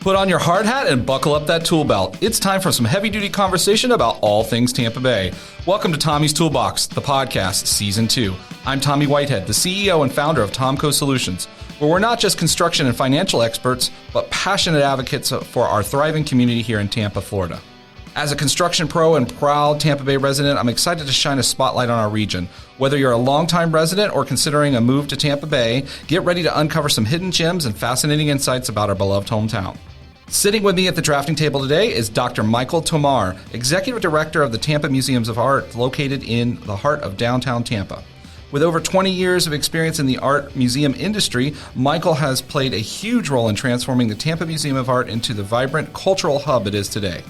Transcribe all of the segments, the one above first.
Put on your hard hat and buckle up that tool belt. It's time for some heavy-duty conversation about all things Tampa Bay. Welcome to Tommy's Toolbox, the podcast, Season 2. I'm Tommy Whitehead, the CEO and founder of TomCo Solutions, where we're not just construction and financial experts, but passionate advocates for our thriving community here in Tampa, Florida. As a construction pro and proud Tampa Bay resident, I'm excited to shine a spotlight on our region. Whether you're a longtime resident or considering a move to Tampa Bay, get ready to uncover some hidden gems and fascinating insights about our beloved hometown. Sitting with me at the drafting table today is Dr. Michael Tomor, Executive Director of the Tampa Museum of Art, located in the heart of downtown Tampa. With over 20 years of experience in the art museum industry, Michael has played a huge role in transforming the Tampa Museum of Art into the vibrant cultural hub it is today.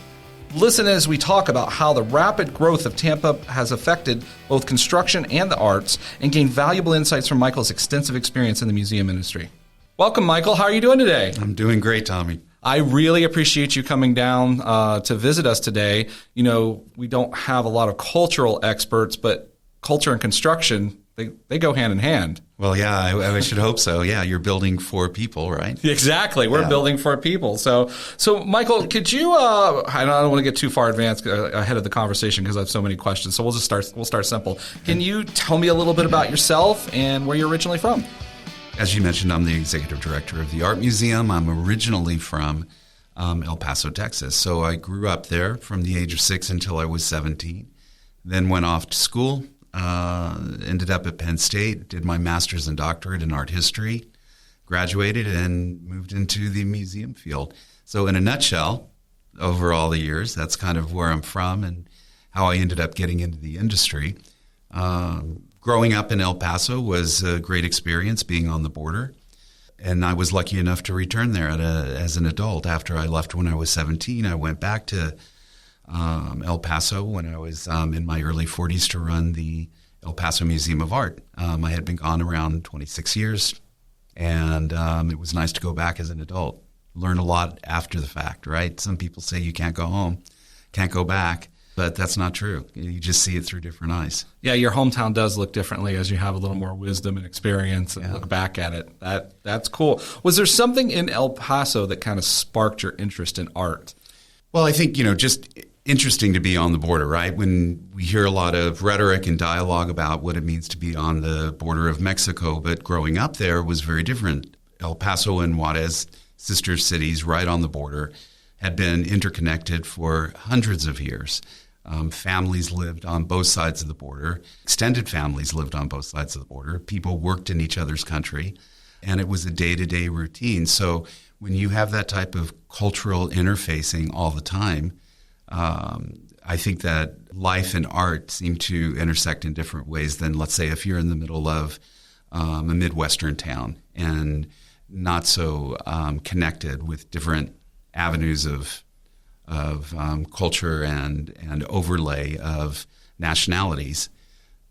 Listen as we talk about how the rapid growth of Tampa has affected both construction and the arts, and gain valuable insights from Michael's extensive experience in the museum industry. Welcome, Michael. How are you doing today? I'm doing great, Tommy. I really appreciate you coming down to visit us today. You know, we don't have a lot of cultural experts, but culture and construction, they go hand in hand. Well, yeah, I should hope so. Yeah, you're building for people, right? Exactly. We're building for people. So Michael, could you, I don't want to get too far advanced ahead of the conversation because I have so many questions. So we'll start simple. Can you tell me a little bit about yourself and where you're originally from? As you mentioned, I'm the executive director of the Art Museum. I'm originally from El Paso, Texas. So I grew up there from the age of 6 until I was 17. Then went off to school. Ended up at Penn State, did my master's and doctorate in art history, graduated, and moved into the museum field. So in a nutshell, over all the years, that's kind of where I'm from and how I ended up getting into the industry. Growing up in El Paso was a great experience being on the border, and I was lucky enough to return there as an adult. After I left when I was 17, I went back to El Paso when I was in my early 40s to run the El Paso Museum of Art. I had been gone around 26 years, and it was nice to go back as an adult. Learn a lot after the fact, right? Some people say you can't go home, can't go back, but that's not true. You just see it through different eyes. Yeah, your hometown does look differently as you have a little more wisdom and experience and look back at it. That's cool. Was there something in El Paso that kind of sparked your interest in art? Well, I think, just interesting to be on the border, right? When we hear a lot of rhetoric and dialogue about what it means to be on the border of Mexico, but growing up there was very different. El Paso and Juarez, sister cities right on the border, had been interconnected for hundreds of years. Families lived on both sides of the border. Extended families lived on both sides of the border. People worked in each other's country, and it was a day-to-day routine. So when you have that type of cultural interfacing all the time, I think that life and art seem to intersect in different ways than, let's say, if you're in the middle of a Midwestern town and not so connected with different avenues of culture and overlay of nationalities.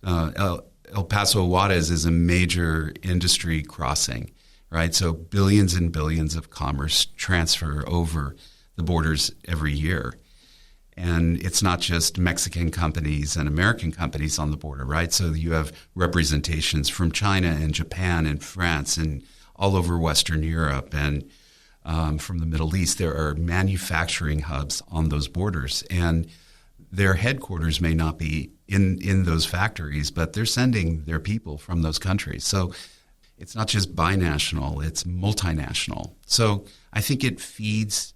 El Paso Juarez is a major industry crossing, right? So billions and billions of commerce transfer over the borders every year. And it's not just Mexican companies and American companies on the border, right? So you have representations from China and Japan and France and all over Western Europe and from the Middle East. There are manufacturing hubs on those borders, and their headquarters may not be in those factories, but they're sending their people from those countries. So it's not just binational, it's multinational. So I think it feeds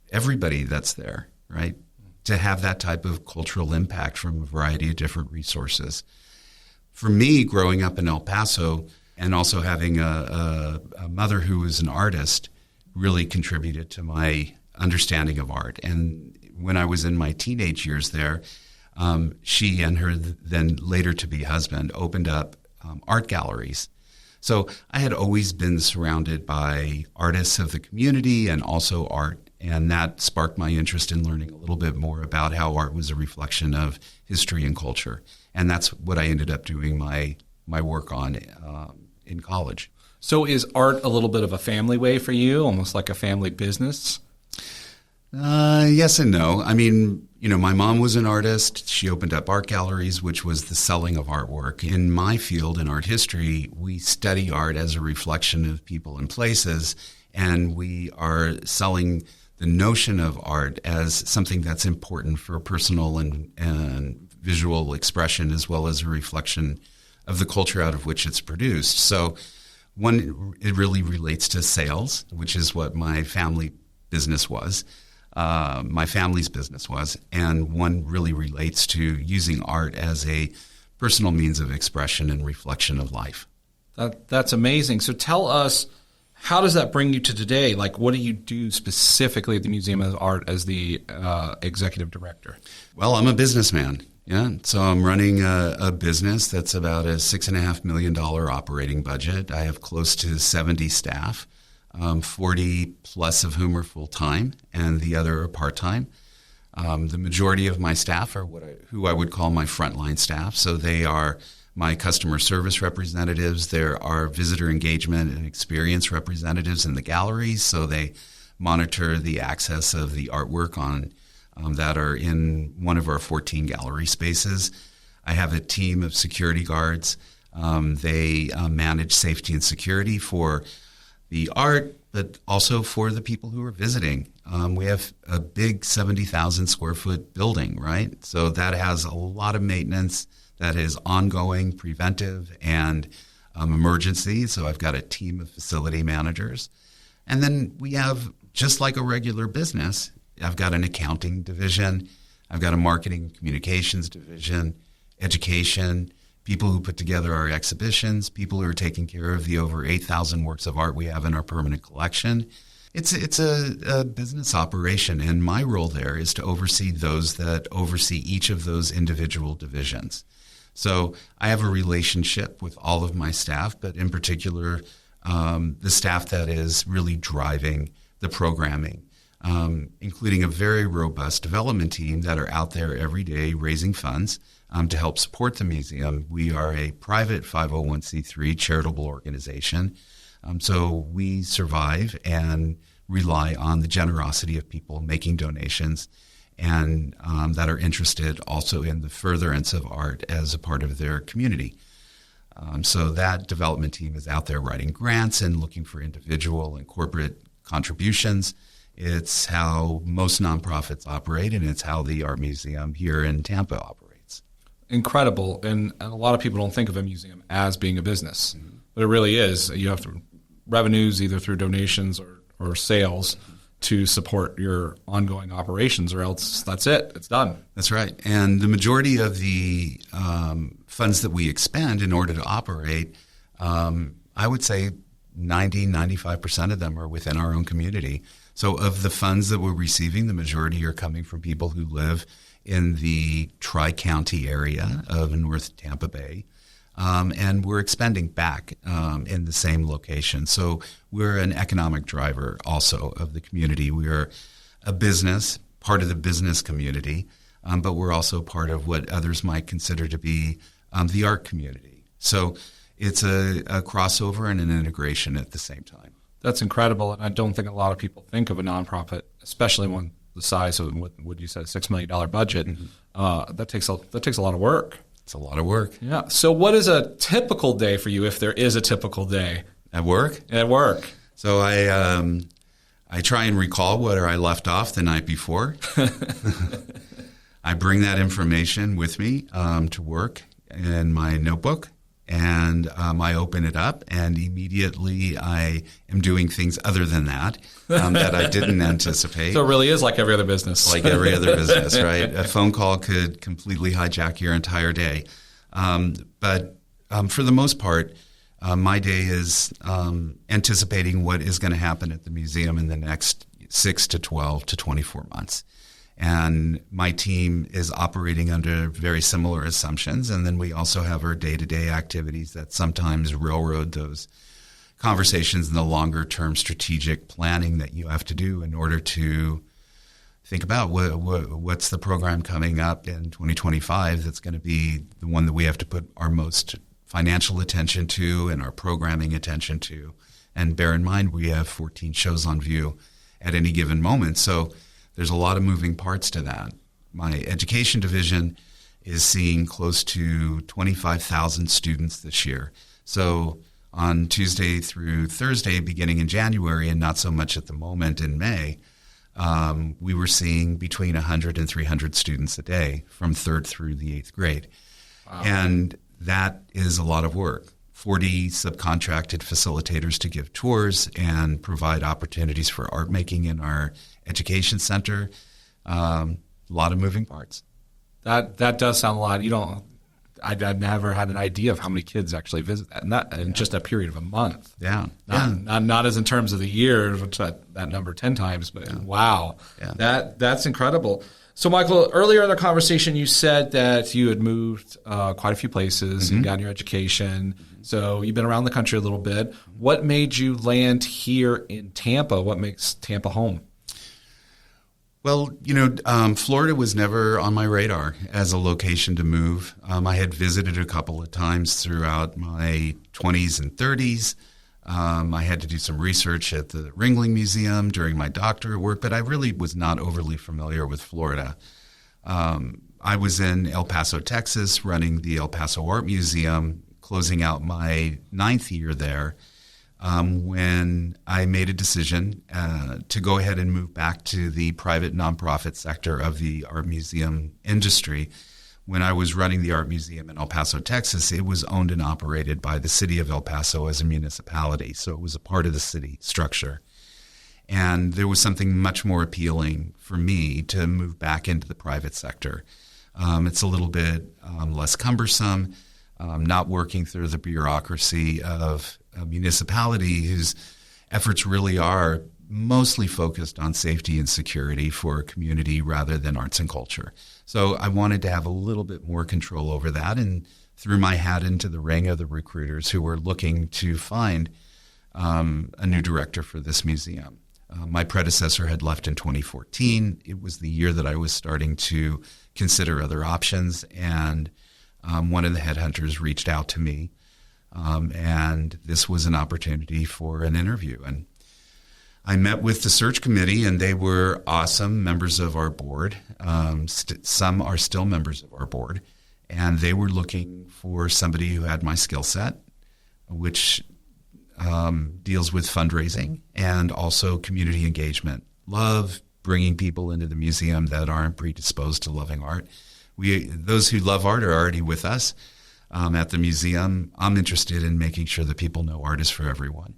everybody that's there, right, to have that type of cultural impact from a variety of different resources. For me, growing up in El Paso and also having a mother who was an artist really contributed to my understanding of art. And when I was in my teenage years there, she and her then later to be husband opened up art galleries. So I had always been surrounded by artists of the community and also art. And that sparked my interest in learning a little bit more about how art was a reflection of history and culture. And that's what I ended up doing my work on in college. So is art a little bit of a family way for you, almost like a family business? Yes and no. I mean, my mom was an artist. She opened up art galleries, which was the selling of artwork. In my field, in art history, we study art as a reflection of people and places. and we are selling the notion of art as something that's important for personal and visual expression, as well as a reflection of the culture out of which it's produced. So one, it really relates to sales, which is what my family business was, my family's business was, and one really relates to using art as a personal means of expression and reflection of life. That's amazing. So tell us, how does that bring you to today? Like, what do you do specifically at the Museum of Art as the executive director? Well, I'm a businessman. Yeah, so I'm running a business that's about a $6.5 million operating budget. I have close to 70 staff, 40 plus of whom are full-time, and the other are part-time. The majority of my staff are who I would call my frontline staff. So they are my customer service representatives. There are visitor engagement and experience representatives in the galleries. So they monitor the access of the artwork on that are in one of our 14 gallery spaces. I have a team of security guards. They manage safety and security for the art, but also for the people who are visiting. We have a big 70,000 square foot building, right? So that has a lot of maintenance that is ongoing, preventive, and emergency. So I've got a team of facility managers. And then we have, just like a regular business, I've got an accounting division, I've got a marketing communications division, education, people who put together our exhibitions, people who are taking care of the over 8,000 works of art we have in our permanent collection. It's a business operation, and my role there is to oversee those that oversee each of those individual divisions. So I have a relationship with all of my staff, but in particular, the staff that is really driving the programming, including a very robust development team that are out there every day raising funds to help support the museum. We are a private 501c3 charitable organization, so we survive and rely on the generosity of people making donations and that are interested also in the furtherance of art as a part of their community. So that development team is out there writing grants and looking for individual and corporate contributions. It's how most nonprofits operate, and it's how the Art Museum here in Tampa operates. Incredible. And a lot of people don't think of a museum as being a business, but it really is. You have revenues either through donations or sales to support your ongoing operations, or else that's it. It's done. That's right. And the majority of the funds that we expend in order to operate, I would say 95% of them are within our own community. So of the funds that we're receiving, the majority are coming from people who live in the Tri-County area of North Tampa Bay. And we're expending back in the same location. So we're an economic driver also of the community. We are a business, part of the business community, but we're also part of what others might consider to be the art community. So it's a crossover and an integration at the same time. That's incredible, and I don't think a lot of people think of a nonprofit, especially when the size of what you said, $6 million budget. That takes a lot of work. It's a lot of work. Yeah. So what is a typical day for you, if there is a typical day? At work? At work. So I try and recall where I left off the night before. I bring that information with me to work in my notebook, and I open it up, and immediately I am doing things other than that that I didn't anticipate. So it really is like every other business. Like every other business, right? A phone call could completely hijack your entire day. But for the most part, my day is anticipating what is going to happen at the museum in the next 6 to 12 to 24 months. And my team is operating under very similar assumptions. And then we also have our day-to-day activities that sometimes railroad those conversations and the longer-term strategic planning that you have to do in order to think about what's the program coming up in 2025 that's going to be the one that we have to put our most financial attention to and our programming attention to. And bear in mind, we have 14 shows on view at any given moment. So there's a lot of moving parts to that. My education division is seeing close to 25,000 students this year. So on Tuesday through Thursday, beginning in January, and not so much at the moment in May, we were seeing between 100 and 300 students a day from 3rd through the 8th grade. Wow. And that is a lot of work. 40 subcontracted facilitators to give tours and provide opportunities for art making in our education center. A lot of moving parts. That does sound a lot. I've never had an idea of how many kids actually visit that, and that in just a period of a month. Yeah. Not as in terms of the year, which that number 10 times, but wow. Yeah. That's incredible. So, Michael, earlier in the conversation, you said that you had moved quite a few places and gotten your education. So you've been around the country a little bit. What made you land here in Tampa? What makes Tampa home? Well, Florida was never on my radar as a location to move. I had visited a couple of times throughout my 20s and 30s. I had to do some research at the Ringling Museum during my doctorate work, but I really was not overly familiar with Florida. I was in El Paso, Texas, running the El Paso Art Museum, closing out my 9th year there, when I made a decision to go ahead and move back to the private nonprofit sector of the art museum industry. When I was running the art museum in El Paso, Texas, it was owned and operated by the city of El Paso as a municipality, so it was a part of the city structure. And there was something much more appealing for me to move back into the private sector. It's a little bit less cumbersome. Not working through the bureaucracy of a municipality whose efforts really are mostly focused on safety and security for a community rather than arts and culture. So I wanted to have a little bit more control over that and threw my hat into the ring of the recruiters who were looking to find a new director for this museum. My predecessor had left in 2014. It was the year that I was starting to consider other options, and one of the headhunters reached out to me, and this was an opportunity for an interview. And I met with the search committee, and they were awesome members of our board. Some are still members of our board, and they were looking for somebody who had my skill set, which deals with fundraising and also community engagement. Love bringing people into the museum that aren't predisposed to loving art. Those who love art are already with us at the museum. I'm interested in making sure that people know art is for everyone.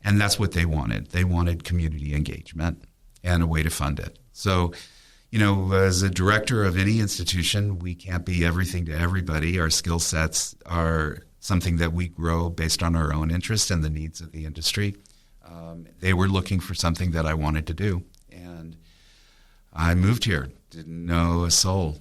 And that's what they wanted. They wanted community engagement and a way to fund it. So, as a director of any institution, we can't be everything to everybody. Our skill sets are something that we grow based on our own interests and the needs of the industry. They were looking for something that I wanted to do. And I moved here, didn't know a soul.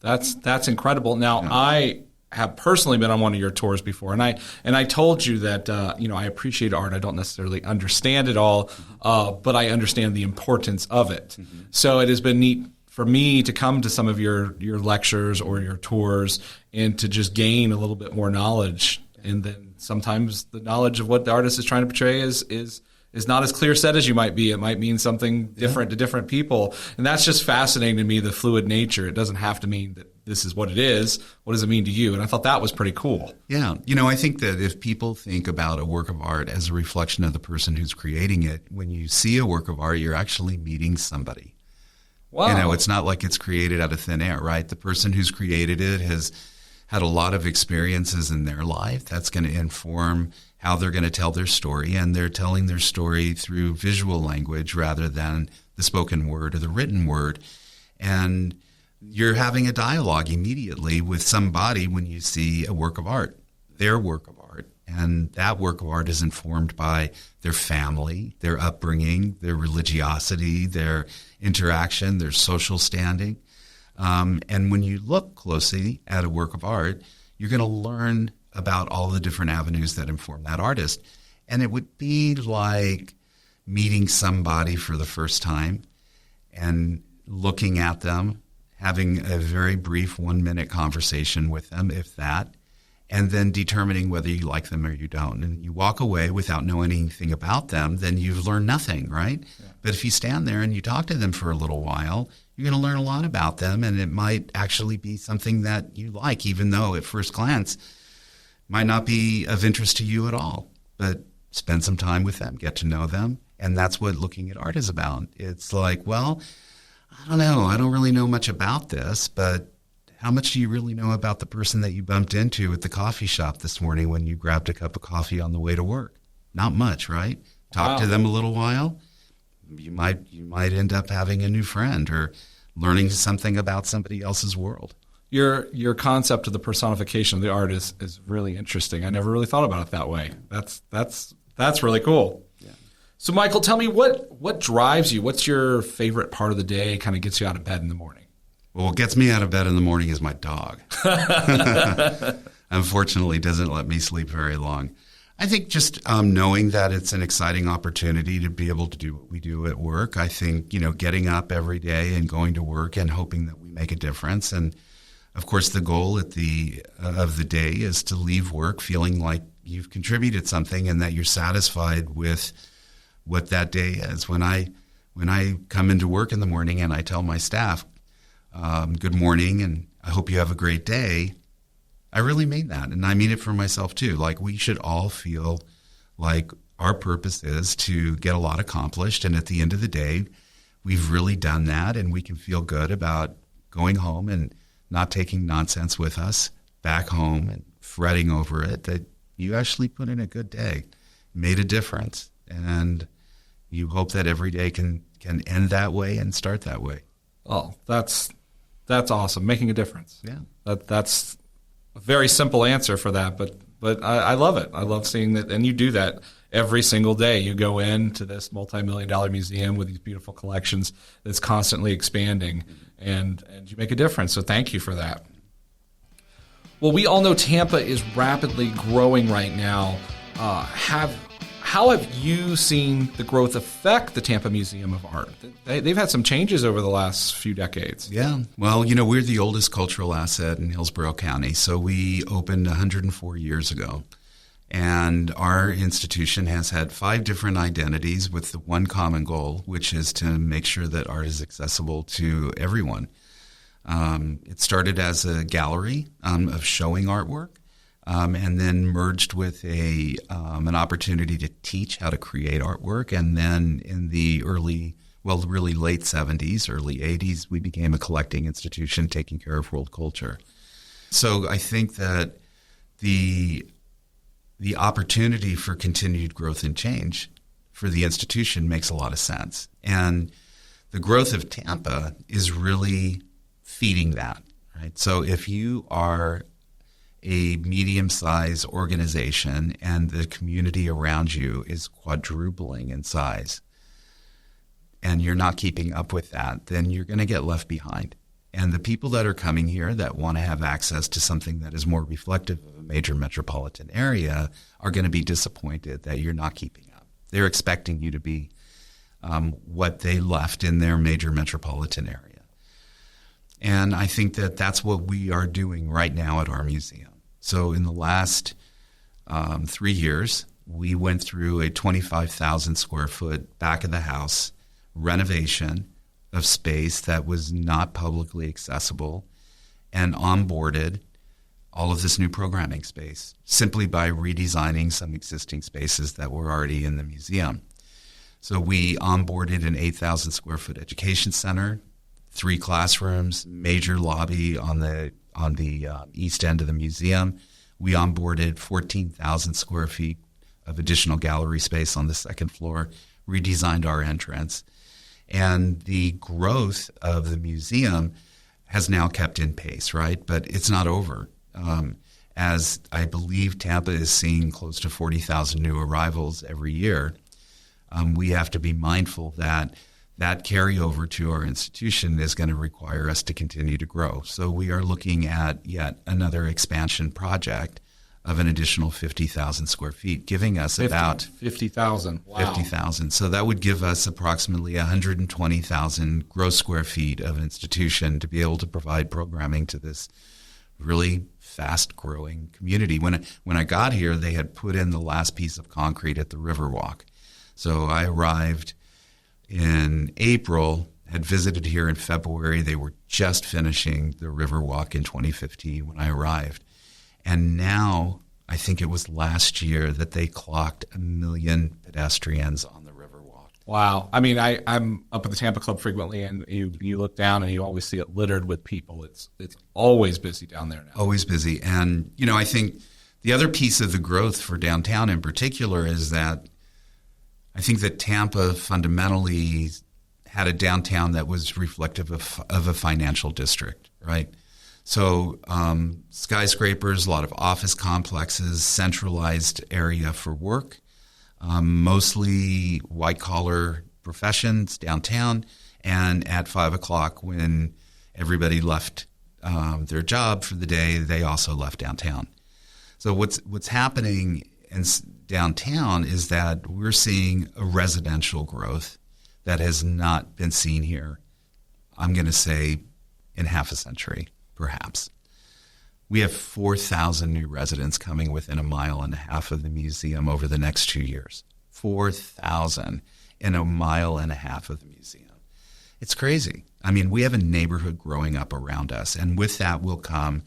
That's incredible. Now, yeah. I have personally been on one of your tours before, and I told you that I appreciate art. I don't necessarily understand it all, but I understand the importance of it. Mm-hmm. So it has been neat for me to come to some of your lectures or your tours and to just gain a little bit more knowledge. And then sometimes the knowledge of what the artist is trying to portray is not as clear set as you might be. It might mean something different to different people. And that's just fascinating to me, the fluid nature. It doesn't have to mean that this is what it is. What does it mean to you? And I thought that was pretty cool. Yeah. I think that if people think about a work of art as a reflection of the person who's creating it, when you see a work of art, you're actually meeting somebody. Wow. It's not like it's created out of thin air, right? The person who's created it has had a lot of experiences in their life. That's going to inform how they're going to tell their story, and they're telling their story through visual language rather than the spoken word or the written word. And you're having a dialogue immediately with somebody when you see a work of art, their work of art. And that work of art is informed by their family, their upbringing, their religiosity, their interaction, their social standing. And when you look closely at a work of art, you're going to learn about all the different avenues that inform that artist. And it would be like meeting somebody for the first time and looking at them, having a very brief 1-minute conversation with them, if that, and then determining whether you like them or you don't. And you walk away without knowing anything about them, then you've learned nothing, right? Yeah. But if you stand there and you talk to them for a little while, you're going to learn a lot about them, and it might actually be something that you like, even though at first glance, might not be of interest to you at all, but spend some time with them, get to know them. And that's what looking at art is about. It's like, well, I don't know. I don't really know much about this, but how much do you really know about the person that you bumped into at the coffee shop this morning when you grabbed a cup of coffee on the way to work? Not much, right? Talk to them a little while. You might end up having a new friend or learning something about somebody else's world. Your concept of the personification of the art is really interesting. I never really thought about it that way. That's really cool. Yeah. So, Michael, tell me what drives you? What's your favorite part of the day? Kind of gets you out of bed in the morning. Well, what gets me out of bed in the morning is my dog. Unfortunately, doesn't let me sleep very long. I think just knowing that it's an exciting opportunity to be able to do what we do at work. I think, getting up every day and going to work and hoping that we make a difference. And of course, the goal of the day is to leave work feeling like you've contributed something and that you're satisfied with what that day is. When I come into work in the morning and I tell my staff, good morning and I hope you have a great day, I really mean that. And I mean it for myself too. Like, we should all feel like our purpose is to get a lot accomplished. And at the end of the day, we've really done that and we can feel good about going home and not taking nonsense with us back home and fretting over it, that you actually put in a good day, made a difference. And you hope that every day can end that way and start that way. Oh, that's awesome. Making a difference. Yeah. That's a very simple answer for that, but I love it. I love seeing that. And you do that every single day. You go into this multi-million-dollar museum with these beautiful collections that's constantly expanding, and you make a difference. So thank you for that. Well, we all know Tampa is rapidly growing right now. How have you seen the growth affect the Tampa Museum of Art? They've had some changes over the last few decades. Yeah. Well, we're the oldest cultural asset in Hillsborough County. So we opened 104 years ago. And our institution has had 5 different identities with the one common goal, which is to make sure that art is accessible to everyone. It started as a gallery of showing artwork. And then merged with an opportunity to teach how to create artwork. And then in the really late 70s, early 80s, we became a collecting institution taking care of world culture. So I think that the opportunity for continued growth and change for the institution makes a lot of sense. And the growth of Tampa is really feeding that, right? So if you are a medium-sized organization and the community around you is quadrupling in size and you're not keeping up with that, then you're going to get left behind. And the people that are coming here that want to have access to something that is more reflective of a major metropolitan area are going to be disappointed that you're not keeping up. They're expecting you to be what they left in their major metropolitan area. And I think that that's what we are doing right now at our museum. So in the last 3 years, we went through a 25,000 square foot back of the house renovation of space that was not publicly accessible and onboarded all of this new programming space simply by redesigning some existing spaces that were already in the museum. So we onboarded an 8,000 square foot education center, 3 classrooms, major lobby on the east end of the museum. We onboarded 14,000 square feet of additional gallery space on the second floor, redesigned our entrance. And the growth of the museum has now kept in pace, right? But it's not over. As I believe Tampa is seeing close to 40,000 new arrivals every year, we have to be mindful that carryover to our institution is going to require us to continue to grow. So we are looking at yet another expansion project of an additional 50,000 square feet, giving us about 50,000. Wow. 50,000. So that would give us approximately 120,000 gross square feet of institution to be able to provide programming to this really fast-growing community. When I got here, they had put in the last piece of concrete at the Riverwalk. So I arrived in April, had visited here in February. They were just finishing the Riverwalk in 2015 when I arrived. And now I think it was last year that they clocked 1 million pedestrians on the Riverwalk. Wow. I mean, I'm up at the Tampa Club frequently, and you look down and you always see it littered with people. It's always busy down there now. Always busy. And, I think the other piece of the growth for downtown in particular is that I think that Tampa fundamentally had a downtown that was reflective of a financial district, right? So skyscrapers, a lot of office complexes, centralized area for work, mostly white-collar professions downtown, and at 5 o'clock when everybody left their job for the day, they also left downtown. So what's happening in downtown is that we're seeing a residential growth that has not been seen here, I'm going to say, in half a century, perhaps. We have 4,000 new residents coming within 1.5 miles of the museum over the next 2 years. 4,000 in 1.5 miles of the museum. It's crazy. I mean, we have a neighborhood growing up around us, and with that will come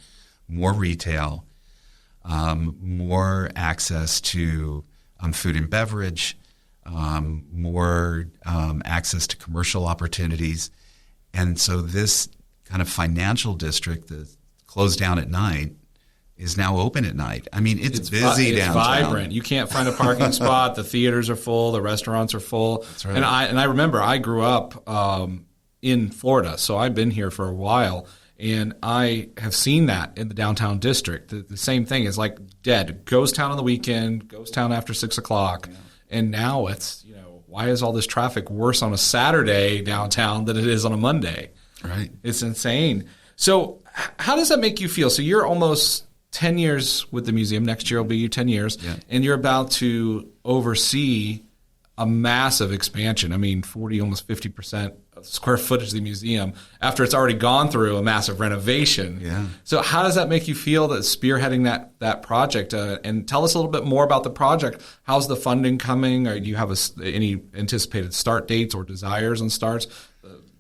more retail, more access to food and beverage, more access to commercial opportunities. And so this kind of financial district that closed down at night is now open at night. I mean, it's busy downtown. It's vibrant. You can't find a parking spot. The theaters are full. The restaurants are full. That's right. And I remember I grew up in Florida, so I've been here for a while. And I have seen that in the downtown district. The same thing is like dead. Ghost town on the weekend, ghost town after 6 o'clock. Yeah. And now it's, why is all this traffic worse on a Saturday downtown than it is on a Monday? Right. It's insane. So how does that make you feel? So you're almost 10 years with the museum. Next year will be 10 years. Yeah. And you're about to oversee a massive expansion. I mean, 40, almost 50% of square footage of the museum after it's already gone through a massive renovation. Yeah. So how does that make you feel that spearheading that project? And tell us a little bit more about the project. How's the funding coming? Or do you have any anticipated start dates or desires on starts?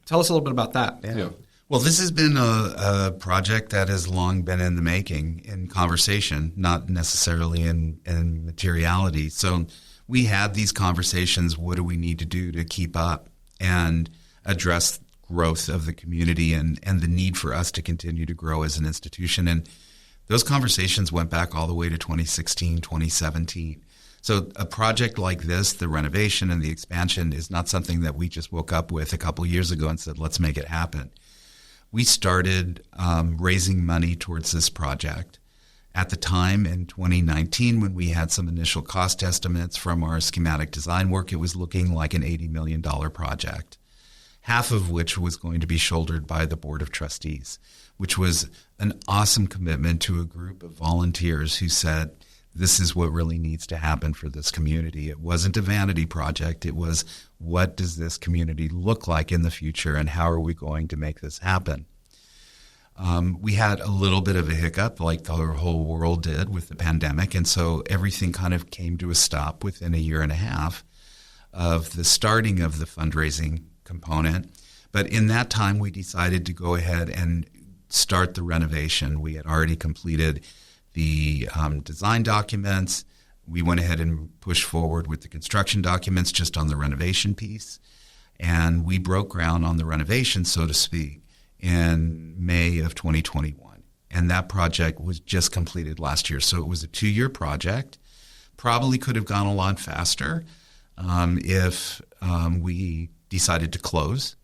Tell us a little bit about that. Yeah. Too. Well, this has been a project that has long been in the making, in conversation, not necessarily in materiality. So we had these conversations. What do we need to do to keep up and address growth of the community and the need for us to continue to grow as an institution? And those conversations went back all the way to 2016, 2017. So a project like this, the renovation and the expansion, is not something that we just woke up with a couple years ago and said, let's make it happen. We started raising money towards this project. At the time in 2019, when we had some initial cost estimates from our schematic design work, it was looking like an $80 million project, half of which was going to be shouldered by the Board of Trustees, which was an awesome commitment to a group of volunteers who said, this is what really needs to happen for this community. It wasn't a vanity project. It was, what does this community look like in the future, and how are we going to make this happen? We had a little bit of a hiccup, like the whole world did with the pandemic, and so everything kind of came to a stop within 1.5 years of the starting of the fundraising component. But in that time, we decided to go ahead and start the renovation. We had already completed the design documents. We went ahead and pushed forward with the construction documents just on the renovation piece. And we broke ground on the renovation, so to speak, in May of 2021. And that project was just completed last year. So it was a 2-year project. Probably could have gone a lot faster if we decided to close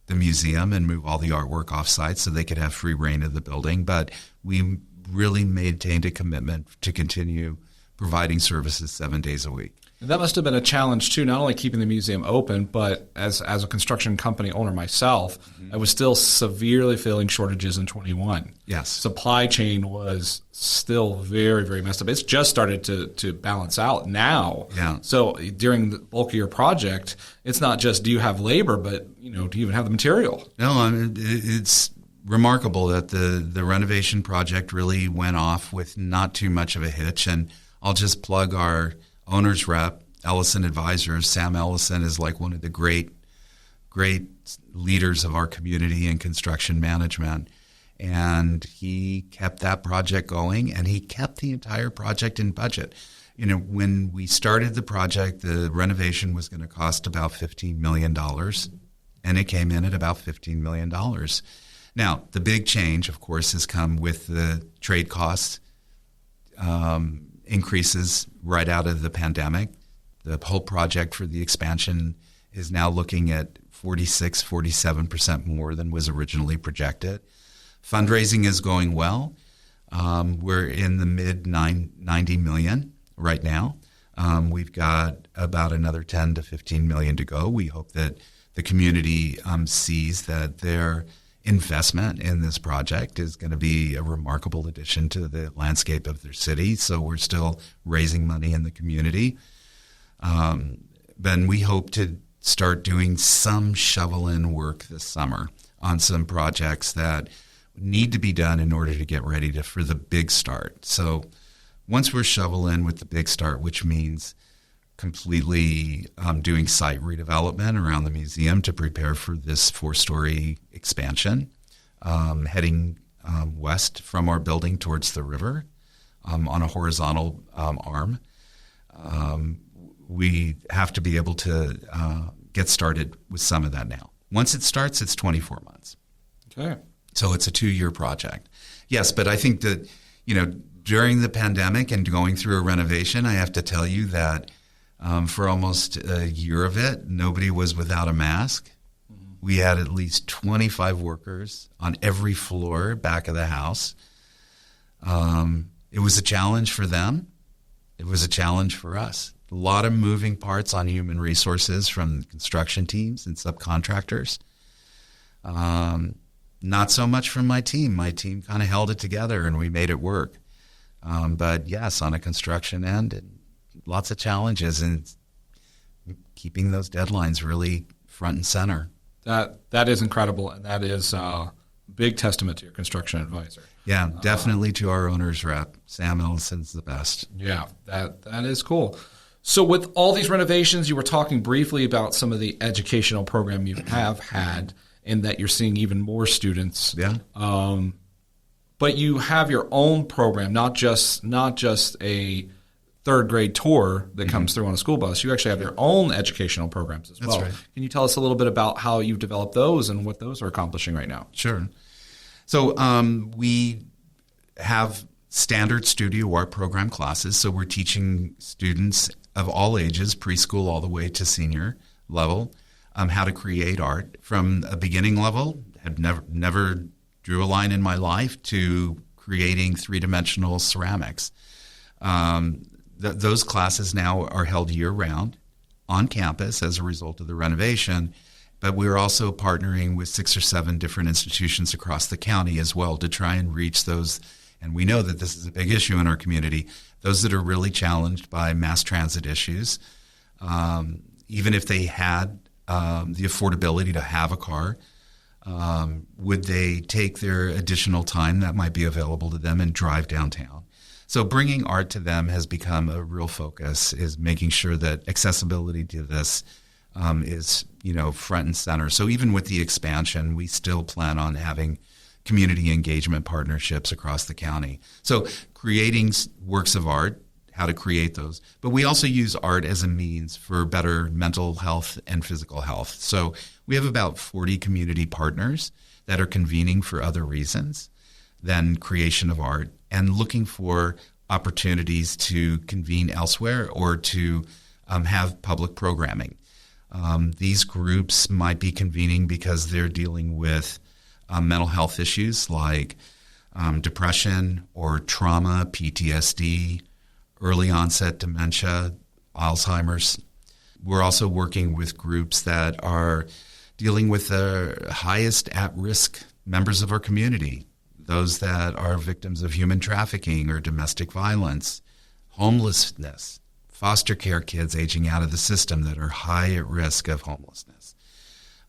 the museum and move all the artwork offsite so they could have free reign of the building. But we really maintained a commitment to continue providing services 7 days a week. That must have been a challenge, too, not only keeping the museum open, but as a construction company owner myself, I was still severely feeling shortages in 21. Yes. Supply chain was still very, very messed up. It's just started to balance out now. Yeah. So during the bulk of your project, it's not just do you have labor, but do you even have the material? No, I mean, it's remarkable that the renovation project really went off with not too much of a hitch. And I'll just plug our owner's rep, Ellison Advisors. Sam Ellison is like one of the great leaders of our community in construction management. And he kept that project going, and he kept the entire project in budget. When we started the project, the renovation was going to cost about $15 million, and it came in at about $15 million. Now, the big change, of course, has come with the trade costs increases right out of the pandemic. The whole project for the expansion is now looking at 47% more than was originally projected. Fundraising is going well. We're in the mid 90 million right now. We've got about another 10 to 15 million to go. We hope that the community sees that their investment in this project is going to be a remarkable addition to the landscape of their city. So we're still raising money in the community. Then we hope to start doing some shovel-in work this summer on some projects that need to be done in order to get ready for the big start. So once we're shovel-in with the big start, which means completely doing site redevelopment around the museum to prepare for this 4-story expansion, heading west from our building towards the river on a horizontal arm. We have to be able to get started with some of that now. Once it starts, it's 24 months. Okay. So it's a 2-year project. Yes, but I think that, during the pandemic and going through a renovation, I have to tell you that for almost a year of it, nobody was without a mask. Mm-hmm. We had at least 25 workers on every floor back of the house. It was a challenge for them. It was a challenge for us. A lot of moving parts on human resources from construction teams and subcontractors. Not so much from my team. My team kind of held it together and we made it work. But yes, on a construction end, lots of challenges and keeping those deadlines really front and center. That is incredible, and that is a big testament to your construction advisor. Yeah, definitely to our owner's rep. Sam Ellison's the best. Yeah, that is cool. So with all these renovations, you were talking briefly about some of the educational program you have had and that you're seeing even more students. Yeah. But you have your own program, not just a third grade tour that comes through on a school bus. You actually have your own educational programs as well. That's right. Can you tell us a little bit about how you've developed those and what those are accomplishing right now? Sure. So we have standard studio art program classes. So we're teaching students of all ages, preschool all the way to senior level, how to create art from a beginning level. Had never drew a line in my life to creating 3-dimensional ceramics. Those classes now are held year-round on campus as a result of the renovation, but we're also partnering with 6 or 7 different institutions across the county as well to try and reach those, and we know that this is a big issue in our community, those that are really challenged by mass transit issues. Even if they had the affordability to have a car, would they take their additional time that might be available to them and drive downtown? So bringing art to them has become a real focus, is making sure that accessibility to this is, front and center. So even with the expansion, we still plan on having community engagement partnerships across the county. So creating works of art, how to create those. But we also use art as a means for better mental health and physical health. So we have about 40 community partners that are convening for other reasons than creation of art and looking for opportunities to convene elsewhere or to have public programming. These groups might be convening because they're dealing with mental health issues like depression or trauma, PTSD, early onset dementia, Alzheimer's. We're also working with groups that are dealing with the highest at-risk members of our community, those that are victims of human trafficking or domestic violence, homelessness, foster care kids aging out of the system that are high at risk of homelessness,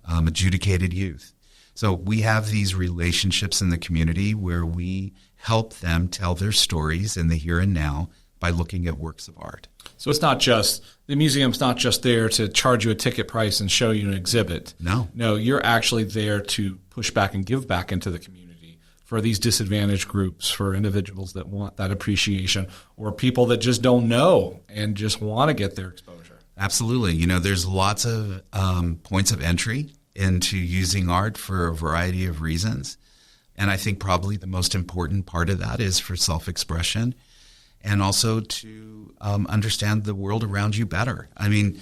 adjudicated youth. So we have these relationships in the community where we help them tell their stories in the here and now by looking at works of art. So it's not just, the museum's not just there to charge you a ticket price and show you an exhibit. No, you're actually there to push back and give back into the community for these disadvantaged groups, for individuals that want that appreciation, or people that just don't know and just want to get their exposure? Absolutely. There's lots of points of entry into using art for a variety of reasons. And I think probably the most important part of that is for self-expression and also to understand the world around you better. I mean,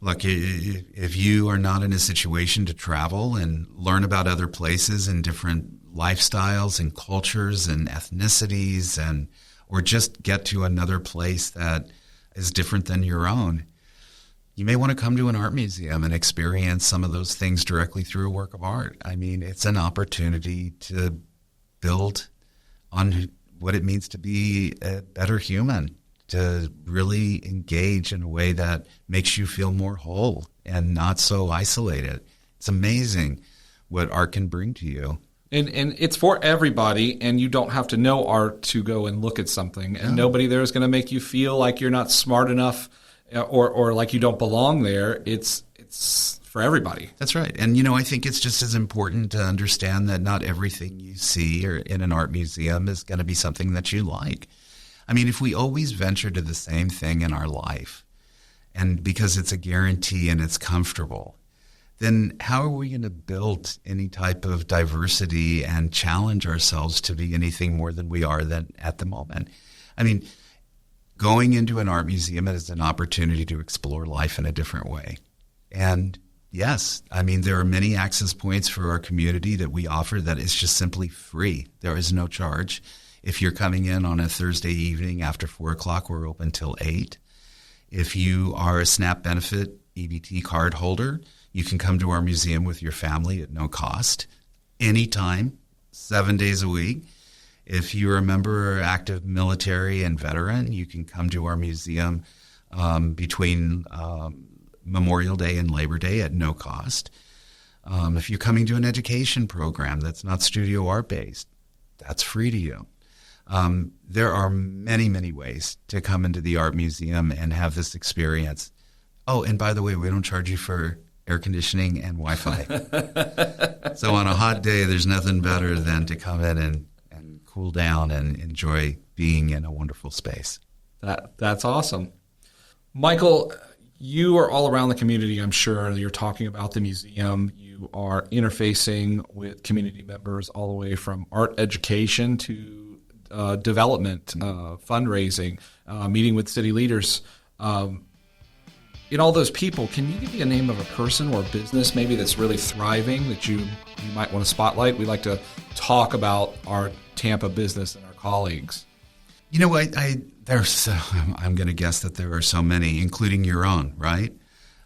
look, if you are not in a situation to travel and learn about other places and different lifestyles and cultures and ethnicities or just get to another place that is different than your own, you may want to come to an art museum and experience some of those things directly through a work of art. I mean, it's an opportunity to build on what it means to be a better human, to really engage in a way that makes you feel more whole and not so isolated. It's amazing what art can bring to you. And it's for everybody, and you don't have to know art to go and look at something. And nobody there is going to make you feel like you're not smart enough or like you don't belong there. It's for everybody. That's right. And, I think it's just as important to understand that not everything you see or in an art museum is going to be something that you like. I mean, if we always venture to the same thing in our life, and because it's a guarantee and it's comfortable, then how are we going to build any type of diversity and challenge ourselves to be anything more than we are than at the moment? I mean, going into an art museum is an opportunity to explore life in a different way. And yes, I mean, there are many access points for our community that we offer that is just simply free. There is no charge. If you're coming in on a Thursday evening after 4 o'clock, we're open till 8. If you are a SNAP benefit EBT card holder, you can come to our museum with your family at no cost, anytime, 7 days a week. If you're a member or active military and veteran, you can come to our museum between Memorial Day and Labor Day at no cost. If you're coming to an education program that's not studio art based, that's free to you. There are many, many ways to come into the art museum and have this experience. Oh, and by the way, we don't charge you for air conditioning and Wi-Fi. So on a hot day, there's nothing better than to come in and cool down and enjoy being in a wonderful space. That's awesome. Michael, you are all around the community, I'm sure. You're talking about the museum. You are interfacing with community members all the way from art education to development, fundraising, meeting with city leaders. In all those people, can you give me a name of a person or a business maybe that's really thriving that you might want to spotlight? We like to talk about our Tampa business and our colleagues. I'm going to guess that there are so many, including your own, right?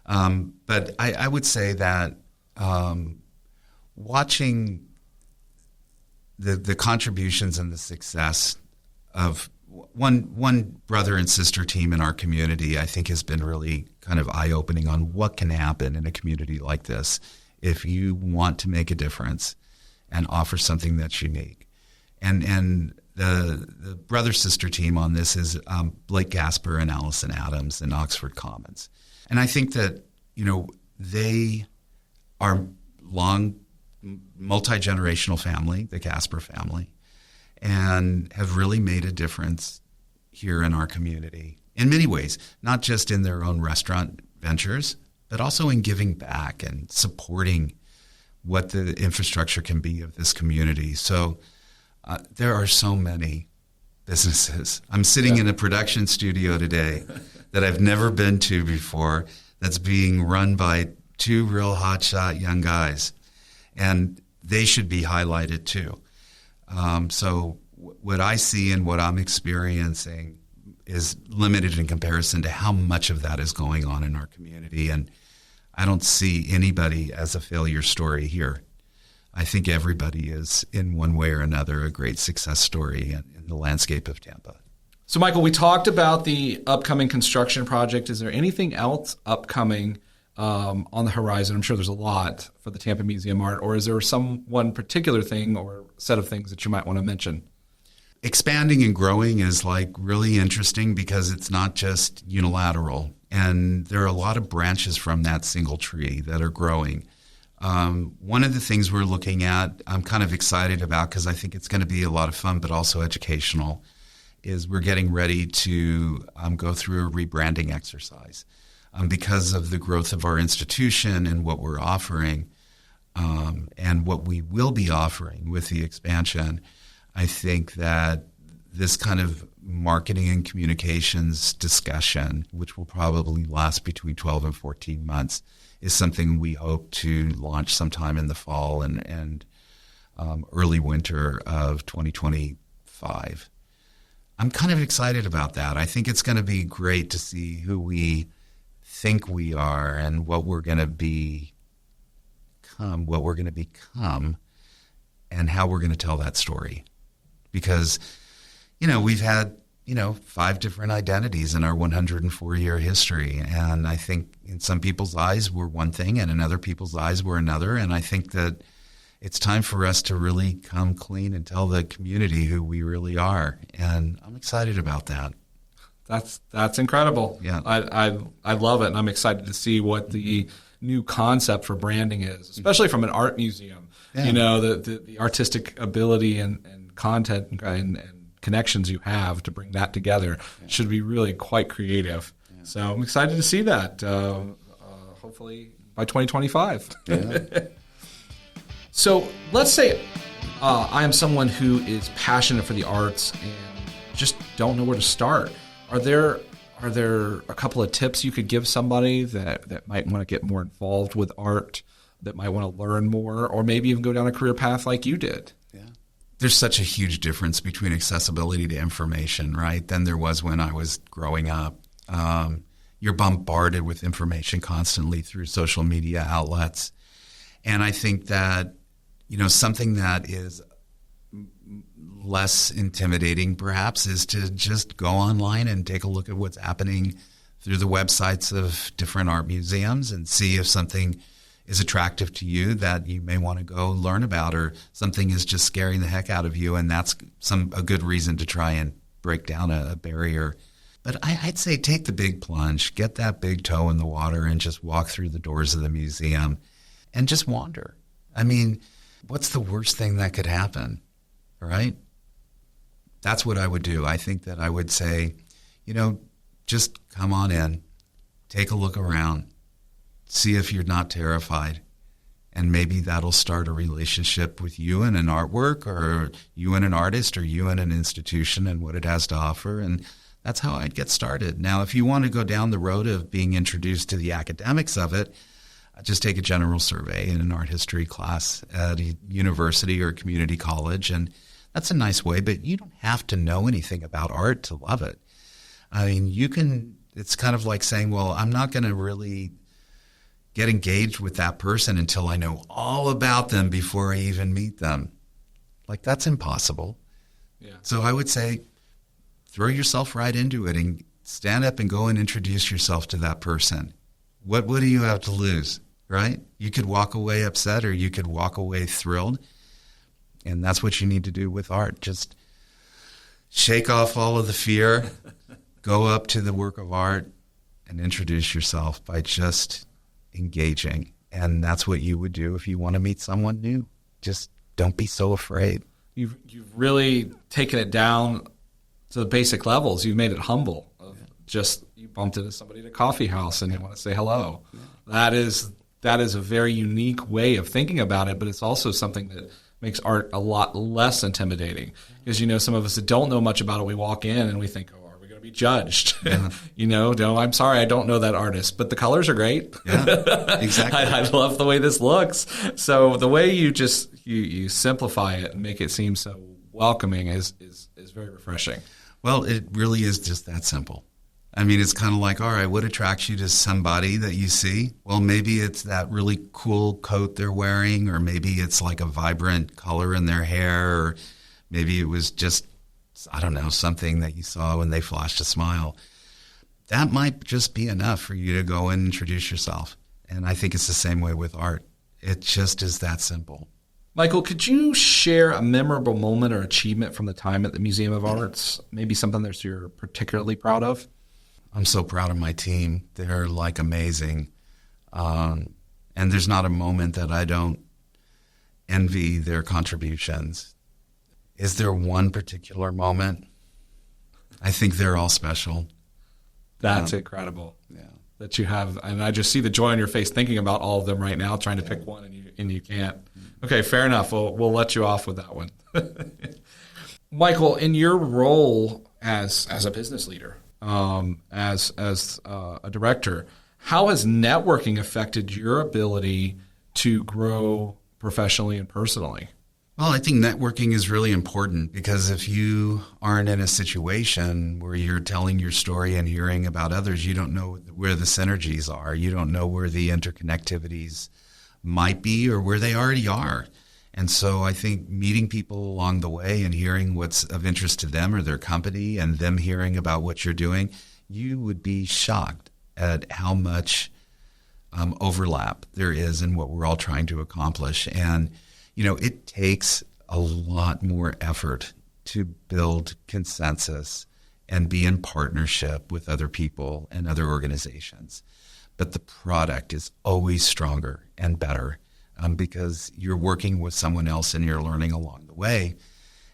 But I would say that watching the contributions and the success of one brother and sister team in our community, I think has been really kind of eye-opening on what can happen in a community like this if you want to make a difference and offer something that's unique. And the brother-sister team on this is Blake Gasper and Allison Adams in Oxford Commons. And I think that, they are long, multi-generational family, the Gasper family, and have really made a difference here in our community in many ways, not just in their own restaurant ventures, but also in giving back and supporting what the infrastructure can be of this community. So there are so many businesses. I'm sitting in a production studio today that I've never been to before that's being run by two real hotshot young guys, and they should be highlighted too. So what I see and what I'm experiencing is limited in comparison to how much of that is going on in our community. And I don't see anybody as a failure story here. I think everybody is, in one way or another, a great success story in the landscape of Tampa. So, Michael, we talked about the upcoming construction project. Is there anything else upcoming on the horizon? I'm sure there's a lot for the Tampa Museum of Art, or is there one particular thing or set of things that you might want to mention? Expanding and growing is really interesting because it's not just unilateral. And there are a lot of branches from that single tree that are growing. One of the things we're looking at, I'm kind of excited about because I think it's going to be a lot of fun, but also educational, is we're getting ready to go through a rebranding exercise because of the growth of our institution and what we're offering and what we will be offering with the expansion. I think that this kind of marketing and communications discussion, which will probably last between 12 and 14 months, is something we hope to launch sometime in the fall and early winter of 2025. I'm kind of excited about that. I think it's going to be great to see who we think we are and what we're going to become, and how we're going to tell that story. Because, we've had, 5 different identities in our 104-year history. And I think in some people's eyes we're one thing and in other people's eyes we're another. And I think that it's time for us to really come clean and tell the community who we really are. And I'm excited about that. That's incredible. Yeah. I love it. And I'm excited to see what the new concept for branding is, especially from an art museum. Yeah. The artistic ability and content and connections you have to bring that together should be really quite creative. Yeah. So I'm excited to see that, hopefully by 2025. Yeah. So let's say I am someone who is passionate for the arts and just don't know where to start. Are there a couple of tips you could give somebody that might want to get more involved with art, that might want to learn more, or maybe even go down a career path like you did? Yeah. There's such a huge difference between accessibility to information, right, than there was when I was growing up. You're bombarded with information constantly through social media outlets. And I think that, something that is less intimidating perhaps is to just go online and take a look at what's happening through the websites of different art museums and see if something is attractive to you that you may want to go learn about, or something is just scaring the heck out of you, and that's a good reason to try and break down a barrier. But I'd say take the big plunge, get that big toe in the water and just walk through the doors of the museum and just wander. I mean, what's the worst thing that could happen, right? That's what I would do. I think that I would say, just come on in, take a look around, see if you're not terrified, and maybe that'll start a relationship with you and an artwork, or you and an artist, or you and an institution and what it has to offer. And that's how I'd get started. Now, if you want to go down the road of being introduced to the academics of it, just take a general survey in an art history class at a university or community college, and that's a nice way, but you don't have to know anything about art to love it. I mean, it's kind of like saying, well, I'm not going to really get engaged with that person until I know all about them before I even meet them. Like, that's impossible. Yeah. So I would say throw yourself right into it and stand up and go and introduce yourself to that person. What do you have to lose, right? You could walk away upset or you could walk away thrilled. And that's what you need to do with art. Just shake off all of the fear, go up to the work of art and introduce yourself by just engaging. And that's what you would do if you want to meet someone new. Just don't be so afraid. You've really taken it down to the basic levels. You've made it humble. Just you bumped into somebody at a coffee house and you want to say hello. That is a very unique way of thinking about it, but it's also something that makes art a lot less intimidating. Because, some of us that don't know much about it, we walk in and we think, oh, are we going to be judged? Yeah. No, I'm sorry, I don't know that artist, but the colors are great. Yeah, exactly. I love the way this looks. So the way you just you simplify it and make it seem so welcoming is very refreshing. Well, it really is just that simple. I mean, it's kind of like, all right, what attracts you to somebody that you see? Well, maybe it's that really cool coat they're wearing, or maybe it's like a vibrant color in their hair, or maybe it was just, I don't know, something that you saw when they flashed a smile. That might just be enough for you to go and introduce yourself. And I think it's the same way with art. It just is that simple. Michael, could you share a memorable moment or achievement from the time at the Museum of Arts? Maybe something that you're particularly proud of? I'm so proud of my team. They're like amazing. And And there's not a moment that I don't envy their contributions. Is there one particular moment? I think they're all special. That's incredible. Yeah. That you have, and I just see the joy on your face thinking about all of them right now, trying to pick one, and you can't. Okay, fair enough. We'll let you off with that one. Michael, in your role as a business leader, as a director, how has networking affected your ability to grow professionally and personally? Well, I think networking is really important because if you aren't in a situation where you're telling your story and hearing about others, you don't know where the synergies are. You don't know where the interconnectivities might be or where they already are. And so I think meeting people along the way and hearing what's of interest to them or their company and them hearing about what you're doing, you would be shocked at how much overlap there is in what we're all trying to accomplish. And it takes a lot more effort to build consensus and be in partnership with other people and other organizations. But the product is always stronger and better because you're working with someone else and you're learning along the way.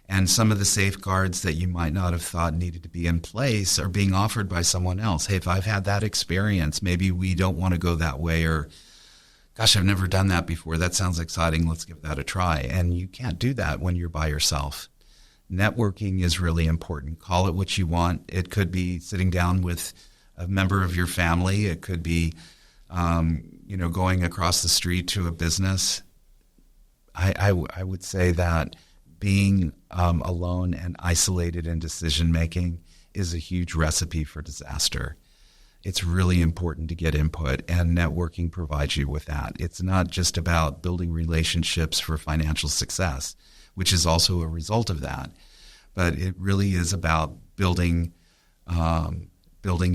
And some of the safeguards that you might not have thought needed to be in place are being offered by someone else. Hey, if I've had that experience, maybe we don't want to go that way, or gosh, I've never done that before. That sounds exciting. Let's give that a try. And you can't do that when you're by yourself. Networking is really important. Call it what you want. It could be sitting down with a member of your family. It could be, going across the street to a business. I would say that being alone and isolated in decision-making is a huge recipe for disaster. It's really important to get input, and networking provides you with that. It's not just about building relationships for financial success, which is also a result of that, but it really is about building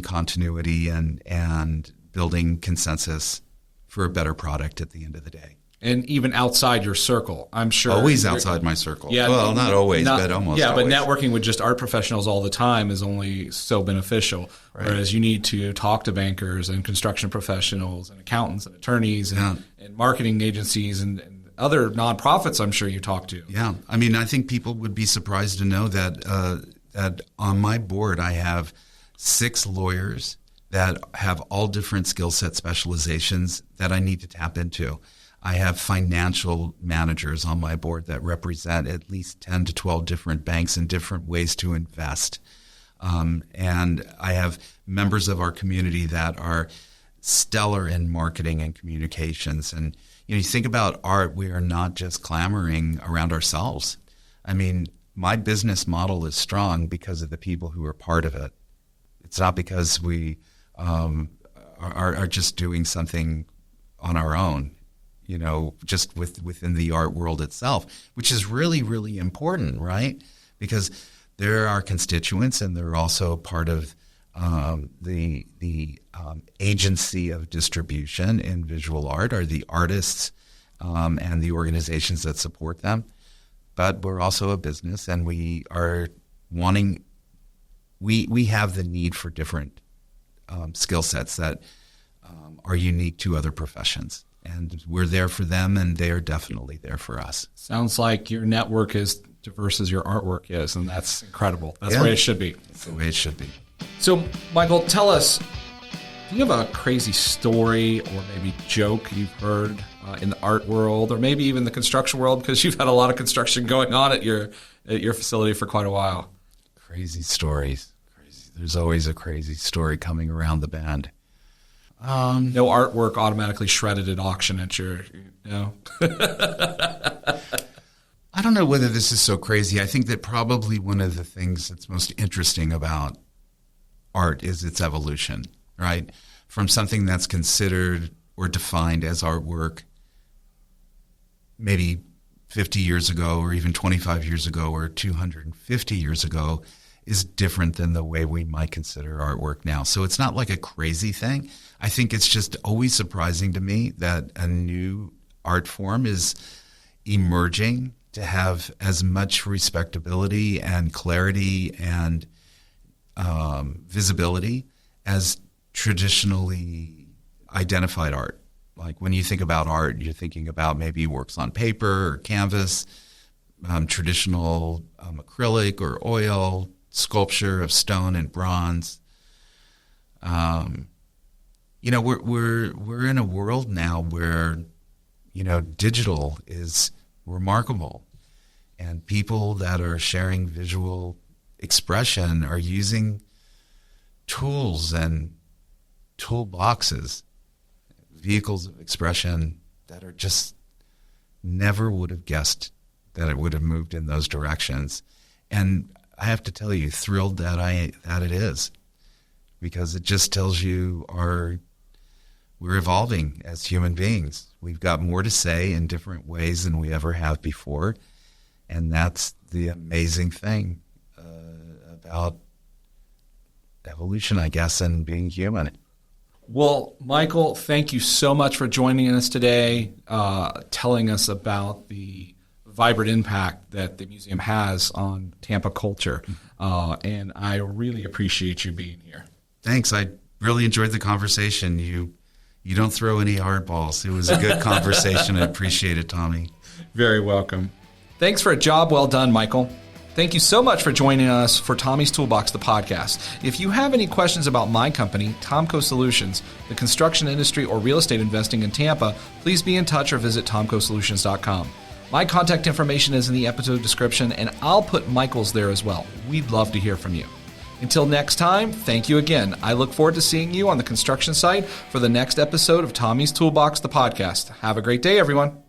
continuity and building consensus for a better product at the end of the day. And even outside your circle, I'm sure. Always outside my circle. Yeah, well, not always, but almost yeah, always. But networking with just art professionals all the time is only so beneficial. Right. Whereas you need to talk to bankers and construction professionals and accountants and attorneys and marketing agencies and other nonprofits I'm sure you talk to. Yeah. I mean, I think people would be surprised to know that on my board I have 6 lawyers that have all different skill set specializations that I need to tap into. I have financial managers on my board that represent at least 10 to 12 different banks and different ways to invest. And I have members of our community that are stellar in marketing and communications. And you think about art, we are not just clamoring around ourselves. I mean, my business model is strong because of the people who are part of it. It's not because we are just doing something on our own. Just within the art world itself, which is really, really important, right? Because they're our constituents and they're also part of the agency of distribution in visual art are the artists and the organizations that support them. But we're also a business and we are wanting – we have the need for different skill sets that are unique to other professions. And we're there for them, and they are definitely there for us. Sounds like your network is diverse as your artwork is, and that's incredible. That's the way it should be. That's the way it should be. So, Michael, tell us, do you have a crazy story or maybe joke you've heard in the art world or maybe even the construction world? Because you've had a lot of construction going on at your facility for quite a while. Crazy stories. There's always a crazy story coming around the bend. No artwork automatically shredded at auction at your, I don't know whether this is so crazy. I think that probably one of the things that's most interesting about art is its evolution, right? From something that's considered or defined as artwork maybe 50 years ago or even 25 years ago or 250 years ago is different than the way we might consider artwork now. So it's not like a crazy thing. I think it's just always surprising to me that a new art form is emerging to have as much respectability and clarity and visibility as traditionally identified art. Like when you think about art, you're thinking about maybe works on paper or canvas, traditional acrylic or oil, sculpture of stone and bronze. We're in a world now where, digital is remarkable, and people that are sharing visual expression are using tools and toolboxes, vehicles of expression that are just never would have guessed that it would have moved in those directions. And I have to tell you, thrilled that it is, because it just tells you we're evolving as human beings. We've got more to say in different ways than we ever have before, and that's the amazing thing about evolution, I guess, and being human. Well, Michael, thank you so much for joining us today, telling us about the vibrant impact that the museum has on Tampa culture. And I really appreciate you being here. Thanks. I really enjoyed the conversation. You don't throw any hardballs. It was a good conversation. I appreciate it, Tommy. Very welcome. Thanks for a job well done, Michael. Thank you so much for joining us for Tommy's Toolbox, the podcast. If you have any questions about my company, TomCo Solutions, the construction industry, or real estate investing in Tampa, please be in touch or visit TomCoSolutions.com. My contact information is in the episode description, and I'll put Michael's there as well. We'd love to hear from you. Until next time, thank you again. I look forward to seeing you on the construction site for the next episode of Tommy's Toolbox, the podcast. Have a great day, everyone.